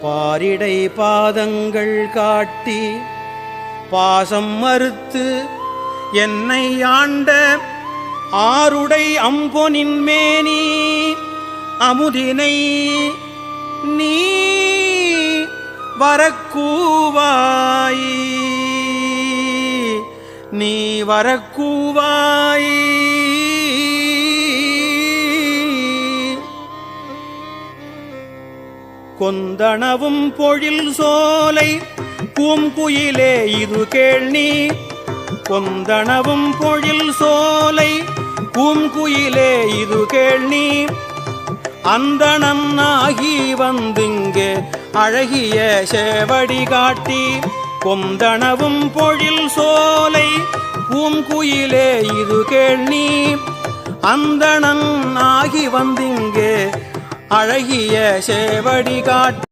பாரிடை பாதங்கள் காட்டி பாசம் மறுத்து என்னை ஆண்ட ஆருடை அம்பொனின் மேனி அமுதினை நீ வரக்கூவாய், நீ வரக்கூவாய். கொந்தனவும் பொழில் சோலை பூங்குயிலே இது கேள்நீ, கொந்தனவும் பொழில் சோலை பூங்குயிலே இது கேள்நீ. அந்தணன் ஆகி வந்திங்கே அழகிய சேவடி காட்டி, கொந்தனவும் பொழில் சோலை பூங்குயிலே இது கேள்நீ. அந்தணன் ஆகி வந்திங்கே அழகிய சேவடி காட்டி